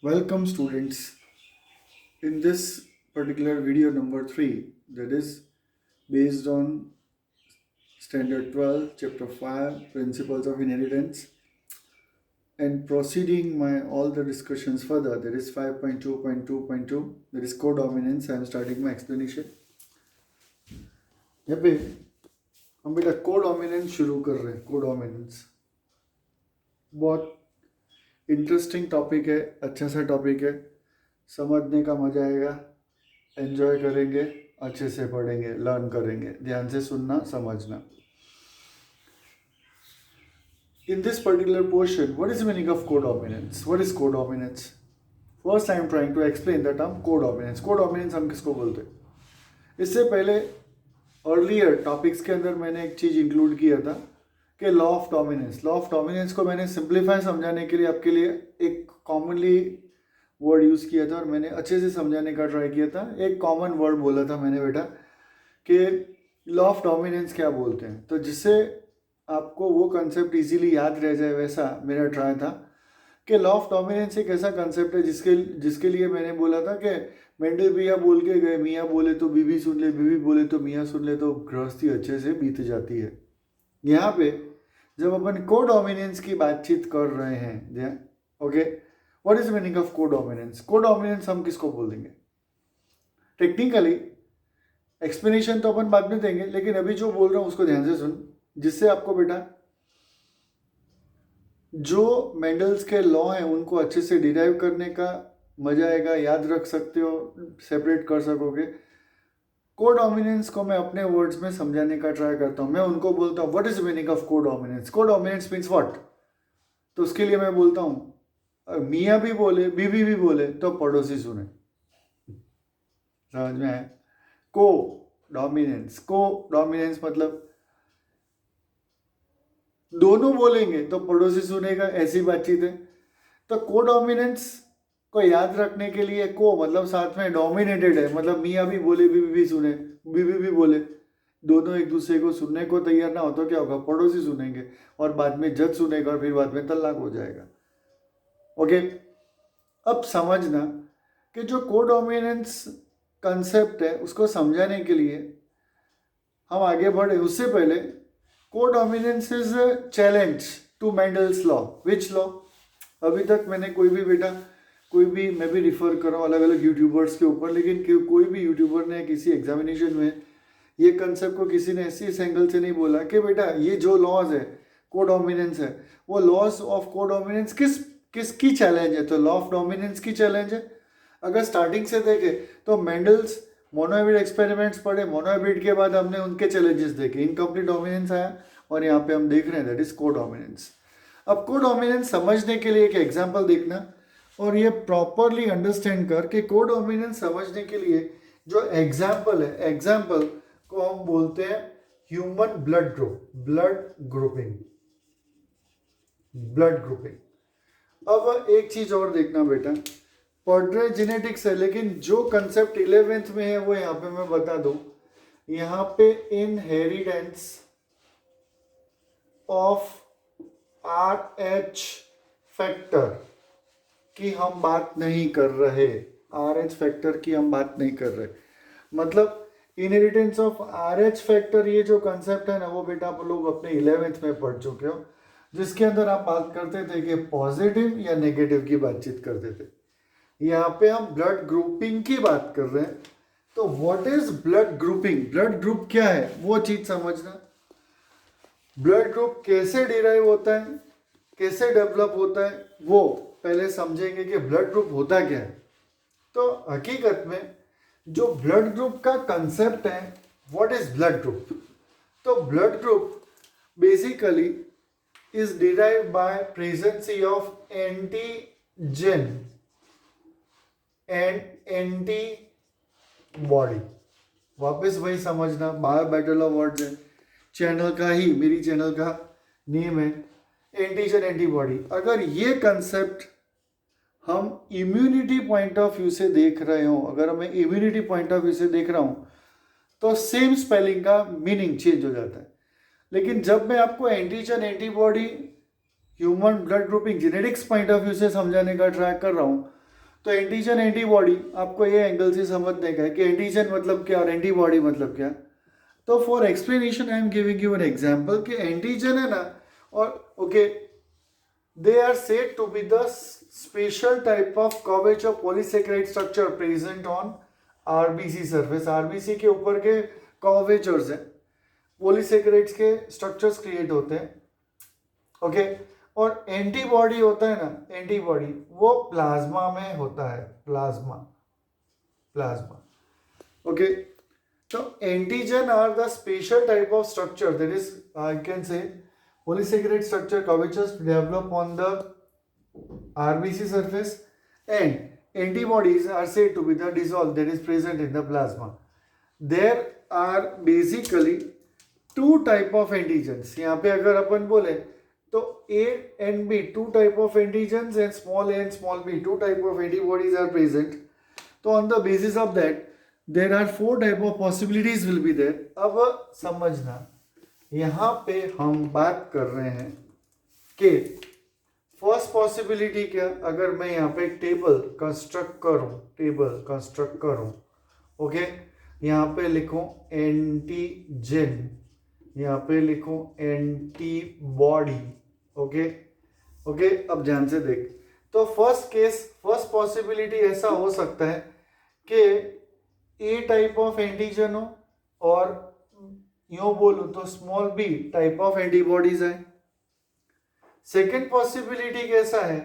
Welcome students. In this particular video number 3, that is based on standard 12 chapter 5 principles of inheritance, and proceeding my all the discussions further, that is 5.2.2.2, that is codominance. I am starting my explanation. यहाँ पे हम बेटा codominance शुरू कर रहे हैं. Codominance बहुत interesting topic है, अच्छा सा टॉपिक है, समझने का मजा आएगा, एंजॉय करेंगे, अच्छे से पढ़ेंगे, लर्न करेंगे, ध्यान से सुनना समझना. In this particular portion, what is the meaning of codominance? What is codominance? First, I am trying to explain the term codominance. Codominance हम किसको बोलते हैं? इससे पहले अर्लियर टॉपिक्स के अंदर मैंने एक चीज़ इंक्लूड किया था कि law of dominance. Law of dominance को मैंने सिंप्लीफाई समझाने के लिए आपके लिए एक कॉमनली वर्ड यूज़ किया था और मैंने अच्छे से समझाने का ट्राई किया था. एक कॉमन वर्ड बोला था मैंने बेटा कि लॉ ऑफ डोमिनेंस क्या बोलते हैं, तो जिससे आपको वो कंसेप्ट इजीली याद रह जाए वैसा मेरा ट्राई था कि लॉ ऑफ डोमिनेंस एक ऐसा कंसेप्ट है जिसके लिए मैंने बोला था कि मेंडल भैया बोल के गए, मियाँ बोले तो बीबी सुन ले, बीबी बोले तो मियाँ सुन ले, तो गृहस्थी अच्छे से बीत जाती है. यहाँ पे जब अपन कोडोमिनेंस की बातचीत कर रहे हैं, okay, what is meaning of codominance? Codominance हम किसको बोल देंगे? टेक्निकली एक्सप्लेनेशन तो अपन बाद में देंगे, लेकिन अभी जो बोल रहा हूँ उसको ध्यान से सुन, जिससे आपको बेटा जो मेंडल्स के लॉ हैं उनको अच्छे से डिराइव करने का मजा आएगा, याद रख सकते हो, सेपरेट कर सकोगे. कोडोमिनेंस को मैं अपने वर्ड्स में समझाने का ट्राई करता हूँ. मैं उनको बोलता हूँ what is meaning of codominance. Codominance means what, तो उसके लिए मैं बोलता हूँ मियाँ भी बोले, बीबी भी बोले तो पड़ोसी सुने. समझ में आया? कोडोमिनेंस, कोडोमिनेंस मतलब दोनों बोलेंगे तो पड़ोसी सुनेगा, ऐसी बातचीत है. तो कोडोमिनेंस को याद रखने के लिए को मतलब साथ में डोमिनेटेड है, मतलब मियाँ भी बोले, बीबी भी सुने, बीबी भी बोले, दोनों एक दूसरे को सुनने को तैयार ना हो तो क्या होगा? पड़ोसी सुनेंगे और बाद में जज सुनेगा और फिर बाद में तलाक हो जाएगा. ओके, अब समझना कि जो कोडोमिनेंस कंसेप्ट है उसको समझाने के लिए हम आगे बढ़े उससे पहले codominance is a challenge to Mendel's law. Which law? अभी तक मैंने मैं भी रिफ़र कर रहा हूँ अलग अलग यूट्यूबर्स के ऊपर, लेकिन कोई भी यूट्यूबर ने किसी एग्जामिनेशन में ये कंसेप्ट को किसी ने ऐसी इस एंगल से नहीं बोला कि बेटा ये जो लॉज है, कोडोमिनेंस है, वो लॉज ऑफ कोडोमिनेंस किसकी चैलेंज है? तो लॉ ऑफ डोमिनेंस की चैलेंज है. अगर स्टार्टिंग से देखे तो मेंडल्स मोनोहाइब्रिड एक्सपेरिमेंट्स पढ़े, मोनोहाइब्रिड के बाद हमने उनके चैलेंजेस देखे, इनकम्प्लीट डोमिनेंस आया और यहाँ पे हम देख रहे हैं दैट इज कोडोमिनेंस. अब कोडोमिनेंस समझने के लिए एक एग्जाम्पल देखना और ये प्रॉपरली अंडरस्टैंड कर कि कोडोमिनेंस समझने के लिए जो एग्जाम्पल है, एग्जाम्पल को हम बोलते हैं human blood group, blood grouping. अब एक चीज और देखना बेटा, पढ़ रहे जेनेटिक्स है, लेकिन जो कंसेप्ट 11th में है वो यहाँ पे मैं बता दूं. यहाँ पे इनहेरिटेंस ऑफ RH फैक्टर की हम बात नहीं कर रहे. RH फैक्टर की हम बात नहीं कर रहे. मतलब इनहेरिटेंस ऑफ RH फैक्टर, ये जो कंसेप्ट है ना, वो बेटा आप लोग अपने 11th में पढ़ चुके हो, जिसके अंदर आप बात करते थे कि पॉजिटिव या नेगेटिव की बातचीत करते थे. यहाँ पे हम ब्लड ग्रुपिंग की बात कर रहे हैं. तो what is blood grouping? Blood group क्या है वो चीज समझना. ब्लड ग्रुप कैसे डिराइव होता है, कैसे डेवलप होता है, वो पहले समझेंगे कि ब्लड ग्रुप होता क्या है. तो हकीकत में जो ब्लड ग्रुप का कंसेप्ट है, व्हाट इज ब्लड ग्रुप? तो blood group basically is derived by presence of antigen and antibody. वापस वही समझना, बायो बैटल ऑफ वर्ड्स है, चैनल का ही, मेरी चैनल का नेम है एंटीजन एंटीबॉडी. अगर ये कंसेप्ट हम इम्यूनिटी पॉइंट ऑफ व्यू से देख रहे हो, अगर मैं इम्यूनिटी पॉइंट ऑफ व्यू से देख रहा हूँ तो सेम स्पेलिंग का मीनिंग चेंज हो जाता है. लेकिन जब मैं आपको antigen antibody human blood grouping genetics point of view से समझाने का ट्राई कर रहा हूँ तो एंटीजन एंटीबॉडी आपको ये एंगल से समझने का है कि एंटीजन मतलब क्या और एंटीबॉडी मतलब क्या। तो for explanation I am giving you an example कि एंटीजन है ना, और okay, they are said to be the special type of coverage of polysaccharide structure present on RBC surface. RBC के ऊपर के कवरेजर्स हैं, पॉलीसेकेराइड्स के स्ट्रक्चर्स क्रिएट होते हैं, ओके। और एंटीबॉडी होता है ना, एंटीबॉडी वो प्लाज्मा में होता है, प्लाज्मा, प्लाज्मा, ओके। तो antigen are the special type of structure that is I can say polysaccharide structure curvatures develop on the RBC surface, and antibodies are said to be the dissolved that is present in the plasma. There are basically two type of antigens. यहाँ पे अगर अपन बोले तो A and B two type of antigens and small a and small b two type of antibodies are present. तो on the basis of that there are four type of possibilities will be there. अब समझना यहाँ पे हम बात कर रहे हैं कि फर्स्ट पॉसिबिलिटी क्या, अगर मैं यहाँ पे एक टेबल कंस्ट्रक्ट करूँ, ओके, यहाँ पे लिखूँ एंटीजन, यहाँ पे लिखूँ एंटीबॉडी, ओके ओके। अब ध्यान से देख, तो फर्स्ट पॉसिबिलिटी ऐसा हो सकता है कि ए टाइप ऑफ एंटीजन हो और यूं बोलूं तो small B type of antibodies है। सेकेंड पॉसिबिलिटी कैसा है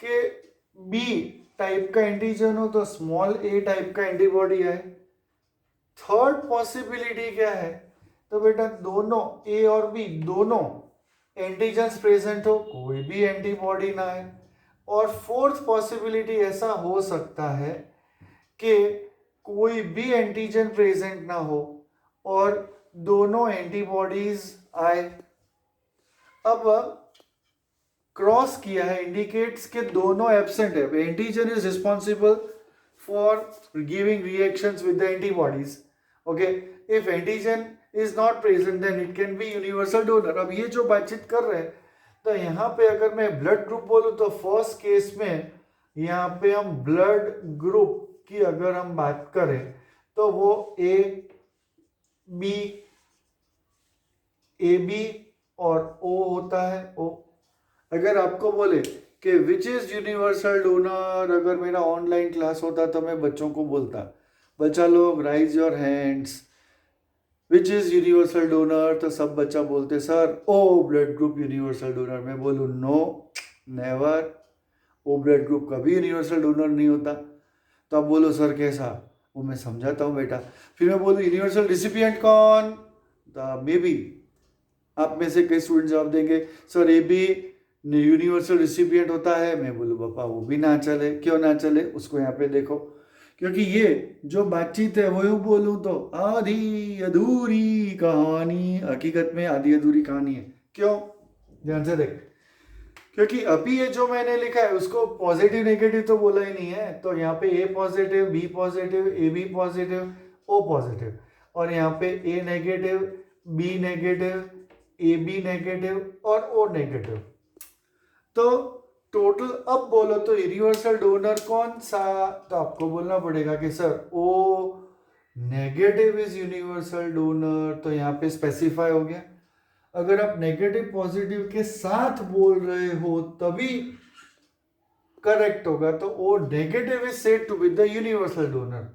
कि बी टाइप का एंटीजन हो तो स्मॉल ए टाइप का एंटीबॉडी है। थर्ड पॉसिबिलिटी क्या है, तो बेटा दोनों ए और बी दोनों एंटीजन्स प्रेजेंट हो, कोई भी एंटीबॉडी ना है। और फोर्थ पॉसिबिलिटी ऐसा हो सकता है कि कोई भी एंटीजन प्रेजेंट ना हो और दोनों एंटीबॉडीज आए। अब क्रॉस किया है इंडिकेट्स के दोनों एब्सेंट है। Antigen is responsible for giving reactions with the antibodies, okay. If antigen is not present then it can be universal donor. अब ये जो बातचीत कर रहे हैं, तो यहाँ पे अगर मैं ब्लड ग्रुप बोलूँ तो फर्स्ट केस में यहाँ पे हम ब्लड ग्रुप की अगर हम बात करें तो वो ए बी और ओ होता है, ओ। अगर आपको बोले कि विच इज यूनिवर्सल डोनर, अगर मेरा ऑनलाइन क्लास होता तो मैं बच्चों को बोलता, बच्चा लोग raise your hands, which is universal donor, तो सब बच्चा बोलते sir O blood group universal donor. मैं बोलूँ no, never, O blood group कभी यूनिवर्सल डोनर नहीं होता। तो आप बोलो सर कैसा, वो मैं समझाता हूँ बेटा। फिर मैं बोलूँ यूनिवर्सल रिसिपिएंट कौन, तो मे बी आप में से कई स्टूडेंट जवाब देंगे sir A B universal recipient होता है। मैं बोलूँ पापा वो भी ना चले, क्यों ना चले, उसको यहाँ पे देखो, क्योंकि ये जो बातचीत है वो यूँ बोलूँ तो आधी अधूरी कहानी, हकीकत में आधी अधूरी कहानी है। क्यों, ध्यान से देख, क्योंकि अभी ये जो मैंने लिखा है उसको पॉजिटिव नेगेटिव तो बोला ही नहीं है। तो यहाँ पे A positive, B positive, A B positive, O positive, और यहाँ पे A negative, B negative, A B negative और ओ नेगेटिव। तो टोटल अब बोलो तो यूनिवर्सल डोनर कौन सा, तो आपको बोलना पड़ेगा कि sir O negative is universal donor. तो यहाँ पे स्पेसिफाई हो गया। अगर आप नेगेटिव पॉजिटिव के साथ बोल रहे हो तभी करेक्ट होगा, तो O negative is said to be the universal donor,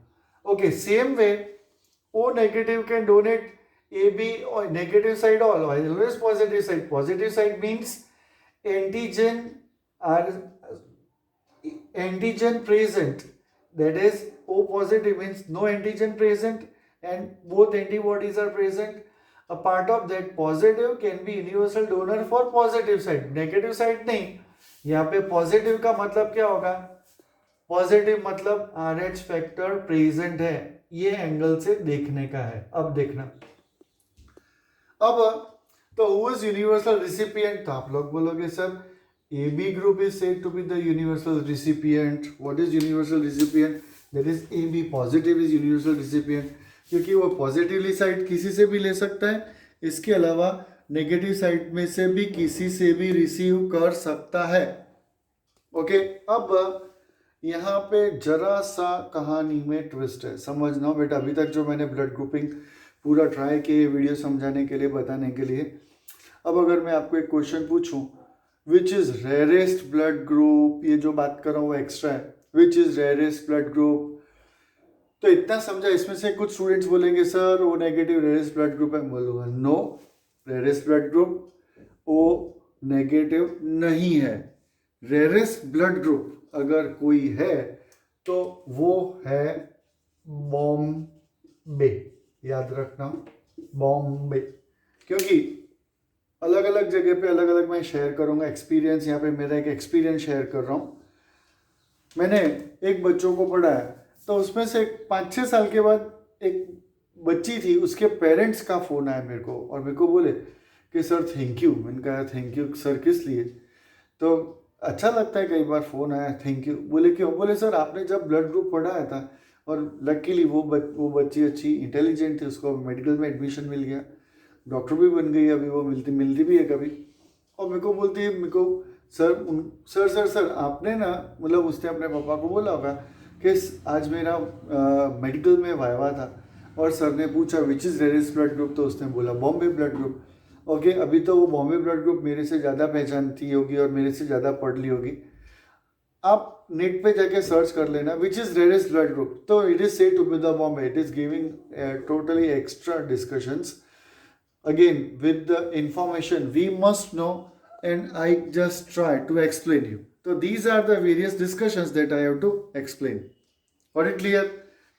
okay. Same way O negative can donate A B और negative side always positive side. Positive side means antigen present, that is O positive means no antigen present and both antibodies are present. A part of that positive can be universal donor for positive side, negative side नहीं। यहाँ पे positive का मतलब क्या होगा, positive मतलब RH factor present है, ये एंगल से देखने का है। अब देखना, अब तो हु इज यूनिवर्सल रिसिपिएंट, तो आप लोग बोलोगे sir A B group is said to be the universal recipient. What is universal recipient, that is A B positive is universal recipient, क्योंकि वो पॉजिटिवली साइड किसी से भी ले सकता है, इसके अलावा नेगेटिव साइड में से भी किसी से भी रिसीव कर सकता है, ओके। अब यहाँ पे जरा सा कहानी में ट्विस्ट है, समझना बेटा। अभी तक जो मैंने ब्लड ग्रुपिंग पूरा ट्राई किए वीडियो समझाने के लिए, बताने के लिए, अब अगर मैं आपको एक क्वेश्चन पूछूं, which is rarest blood group, ये जो बात कर रहा हूँ वो एक्स्ट्रा है, which is rarest blood group, तो इतना समझा। इसमें से कुछ स्टूडेंट्स बोलेंगे sir O negative rarest blood group है, बोलूँगा no, rarest blood group O negative नहीं है। रेयरेस्ट ब्लड ग्रुप अगर कोई है तो वो है बॉम्बे, याद रखना, बॉम्बे। क्योंकि अलग अलग जगह पे अलग अलग मैं शेयर करूँगा एक्सपीरियंस। यहाँ पे मेरा एक एक्सपीरियंस शेयर कर रहा हूँ। मैंने एक बच्चों को पढ़ाया, तो उसमें से 5-6 साल के बाद एक बच्ची थी, उसके पेरेंट्स का फ़ोन आया मेरे को, और मेरे को बोले कि सर थैंक यू। मैंने कहा थैंक यू सर किस लिए? तो अच्छा लगता है कई बार फ़ोन आया थैंक यू। बोले क्यों? बोले सर आपने जब ब्लड ग्रुप पढ़ाया था, और लकीली वो बच्ची अच्छी इंटेलिजेंट थी, उसको मेडिकल में एडमिशन मिल गया, डॉक्टर भी बन गई, अभी वो मिलती भी है कभी। और मेरे को बोलती है, मेरे को सर आपने ना, मतलब उसने अपने पापा को बोला होगा कि आज मेरा मेडिकल में वाइवा था और सर ने पूछा विच इज़ रेयरेस्ट ब्लड ग्रुप, तो उसने बोला बॉम्बे ब्लड ग्रुप। ओके, अभी तो वो बॉम्बे ब्लड ग्रुप मेरे से ज़्यादा पहचानती होगी और मेरे से ज़्यादा पढ़ ली होगी। आप नेट पे जाके सर्च कर लेना which is rarest blood group, तो it is said to be the Bombay. It is giving totally extra discussions again with the information we must know, and I just try to explain you. So these are the various discussions that I have to explain. Got it clear?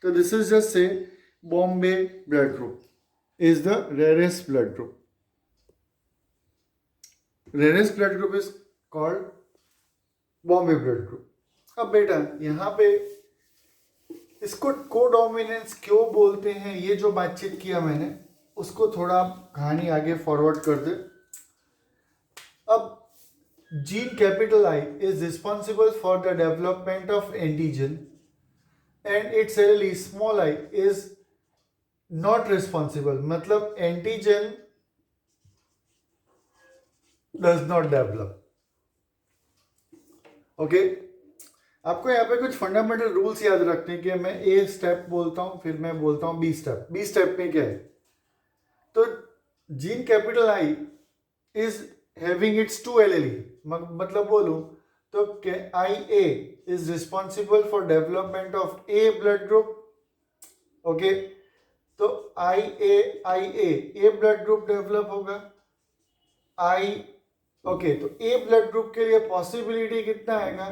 So this is just say Bombay blood group is the rarest blood group. Rarest blood group is called Bombay blood group. अब बेटा यहाँ पे इसको codominance क्यों बोलते हैं, ये जो बातचीत किया मैंने उसको थोड़ा कहानी आगे फॉरवर्ड कर दे। अब gene capital I is responsible for the development of antigen and its L small I is not responsible, मतलब antigen does not develop. Okay, आपको यहाँ पे कुछ फंडामेंटल रूल्स याद रखने के। मैं ए स्टेप बोलता हूँ, फिर मैं बोलता हूँ बी स्टेप। बी स्टेप में क्या है, तो gene capital I is having its 2 allele, मतलब बोलूं तो I A is responsible for development of A blood group. Okay, तो I A blood group develop होगा। तो ए ब्लड ग्रुप के लिए पॉसिबिलिटी कितना आएगा,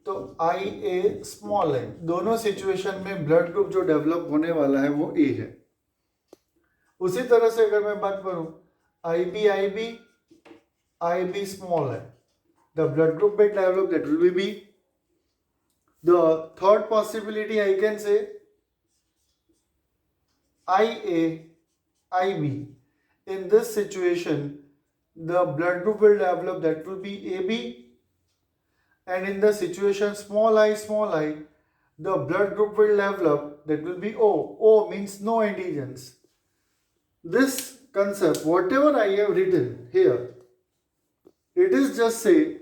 तो आई ए स्मॉल है। दोनों सिचुएशन में ब्लड ग्रुप जो डेवलप होने वाला है वो ए है। उसी तरह से अगर मैं बात करूं आई बी स्मॉल है, the blood group will develop, that will be B. The third possibility I can say I B, in this situation the blood group will develop, that will be AB, and in the situation small I the blood group will develop, that will be O means no antigens. This concept, whatever I have written here, it is just say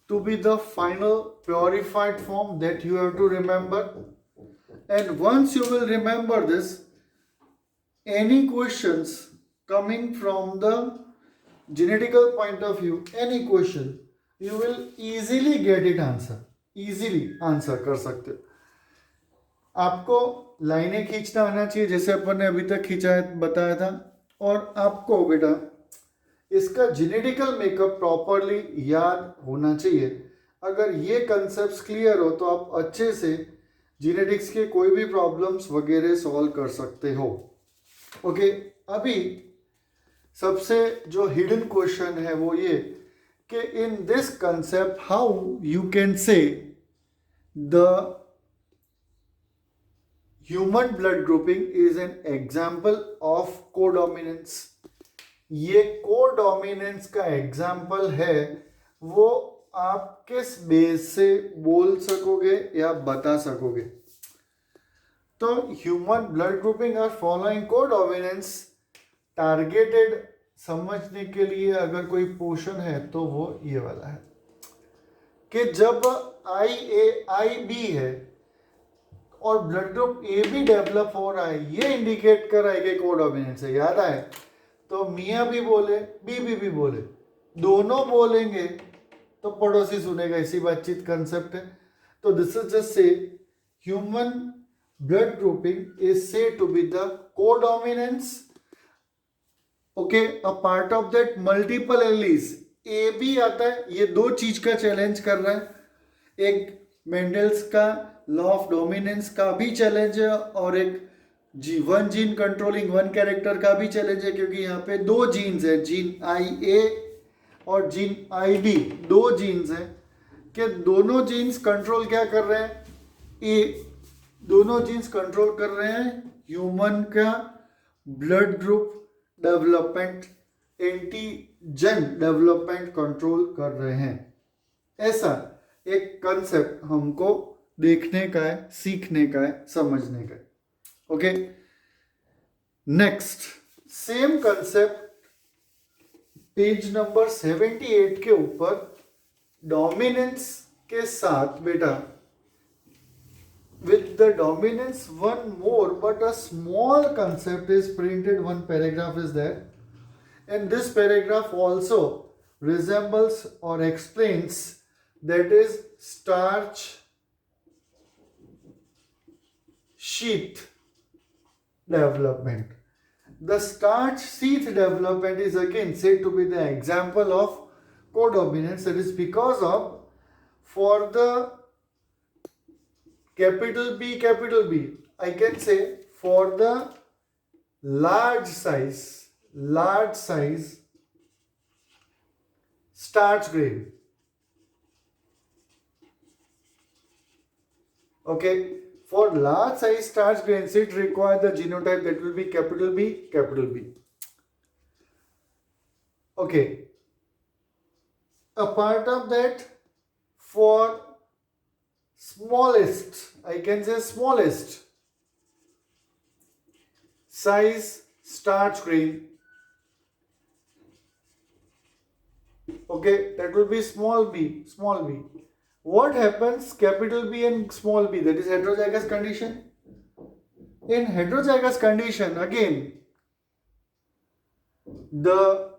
to be the final purified form that you have to remember. And once you will remember this, any questions coming from the genetical point of view, any question, you will easily get it answer, easily answer कर सकते हो। आपको लाइनें खींचना आना चाहिए जैसे अपन ने अभी तक खींचा है, बताया था। और आपको बेटा इसका जेनेटिकल मेकअप प्रॉपरली याद होना चाहिए। अगर ये कंसेप्ट्स क्लियर हो तो आप अच्छे से जेनेटिक्स के कोई भी प्रॉब्लम्स वगैरह सॉल्व कर सकते हो। ओके, अभी सबसे जो हिडन क्वेश्चन है वो ये कि in this concept how you can say the human blood grouping is an example of codominance. ये कोडोमिनेंस का एग्जाम्पल है, वो आप किस बेस से बोल सकोगे या बता सकोगे? तो human blood grouping are following codominance. Targeted समझने के लिए अगर कोई पोर्शन है तो वो ये वाला है कि जब आई बी है और ब्लड ग्रुप ए भी डेवलप हो रहा है, ये इंडिकेट कर रहा है कि कोडोमिनेंस है। याद आए तो मियाँ भी बोले बीबी भी बोले, दोनों बोलेंगे तो पड़ोसी सुनेगा, इसी बातचीत कंसेप्ट है। तो this is just say human blood grouping is say to be the codominance. Okay, a part of that multiple alleles A भी आता है। ये दो चीज का चैलेंज कर रहा है, एक मेंडल्स का लॉ ऑफ डोमिनेंस का भी चैलेंज है और एक one gene controlling one character का भी चैलेंज है, क्योंकि यहाँ पे दो जीन्स है, जीन आई ए और जीन आई बी, दो जीन्स हैं कि दोनों जीन्स कंट्रोल क्या कर रहे हैं, ए दोनों जीन्स कंट्रोल कर रहे हैं ह्यूमन का blood group development, antigen development control कर रहे हैं। ऐसा एक कंसेप्ट हमको देखने का है, सीखने का है, समझने का है। Okay, next same concept page number 78 के ऊपर डोमिनेंस के साथ बेटा, with the dominance one more but a small concept is printed, one paragraph is there, and this paragraph also resembles or explains, that is starch sheath development. The starch sheath development is again said to be the example of codominance. That is because of, for the capital B, I can say for the large size starch grain. Okay, for large size starch grains it requires the genotype that will be capital B. Okay, a part of that, for smallest, I can say smallest size starch grain, okay, that will be small b. What happens capital B and small b, that is heterozygous condition. In heterozygous condition, again the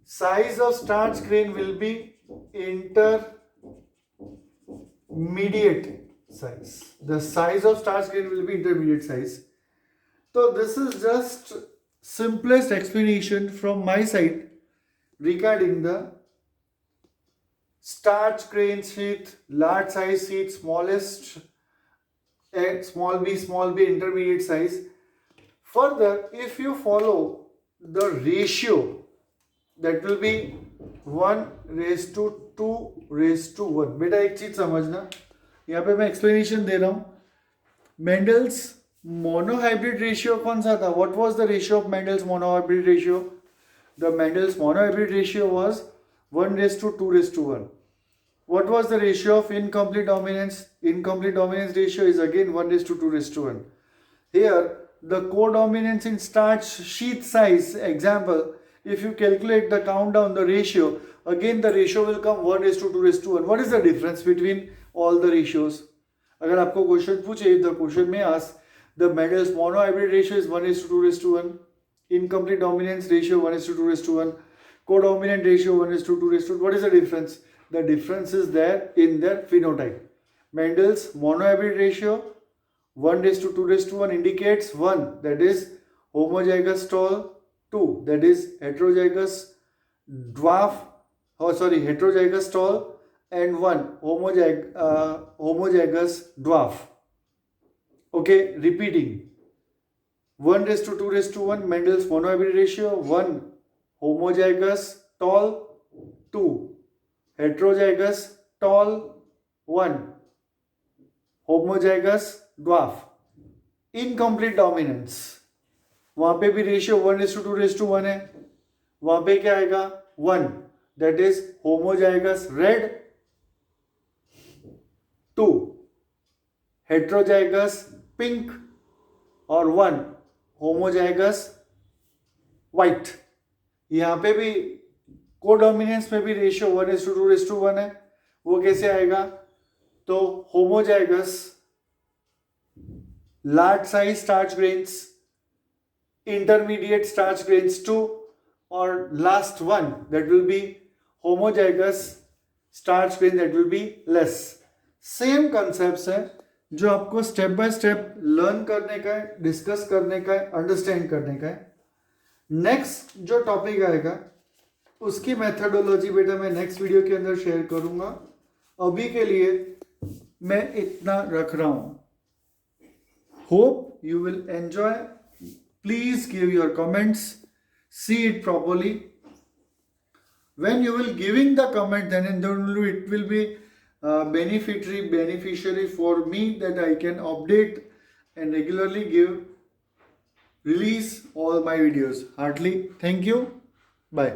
size of starch grain will be intermediate size. The size of starch grain will be intermediate size. So this is just simplest explanation from my side regarding the starch grain sheath, large size sheath, smallest and small b intermediate size. Further, if you follow the ratio, that will be 1:2:1. बेटा एक चीज समझना, यहाँ पे मैं explanation दे रहा हूँ। Mendel's monohybrid ratio कौन सा था? What was the ratio of Mendel's monohybrid ratio? The Mendel's monohybrid ratio was 1:2:1. What was the ratio of incomplete dominance? Incomplete dominance ratio is again 1:2:1. Here the codominance in starch sheath size example, if you calculate the countdown, the ratio, again the ratio will come 1:2:1. What is the difference between all the ratios? अगर आपको question पूछे, the question may ask the Mendel's monohybrid ratio is 1:2:1, incomplete dominance ratio 1:2:1, codominant ratio 1:2:1. What is the difference? The difference is there in their phenotype. Mendel's monohybrid ratio 1:2:1 indicates 1, that is homozygous tall, 2, that is heterozygous dwarf, heterozygous tall, and 1 homozygous dwarf. Okay, repeating, 1:2:1 Mendel's monohybrid ratio, 1 homozygous tall, 2 heterozygous tall, 1 homozygous dwarf. Incomplete dominance, वहां पे भी ratio 1:2:1 है, वहां पे क्या आएगा 1, that is homozygous red, 2 heterozygous pink और 1 homozygous white. यहाँ पे भी कोडोमिनेंस में भी रेशियो 1:2:1 है, वो कैसे आएगा? तो homozygous, large size starch grains, intermediate starch grains 2, or last one that will be homozygous starch grain that will be less. Same concepts है जो आपको स्टेप बाय स्टेप लर्न करने का है, डिस्कस करने का है, अंडरस्टैंड करने का है. नेक्स्ट जो टॉपिक आएगा उसकी मेथडोलॉजी बेटा मैं नेक्स्ट वीडियो के अंदर शेयर करूंगा. अभी के लिए मैं इतना रख रहा हूं. Hope you will enjoy. Please give your comments, see it properly. When you will giving the comment, then it will be beneficiary for me, that I can update and regularly release all my videos. Heartily thank you. Bye.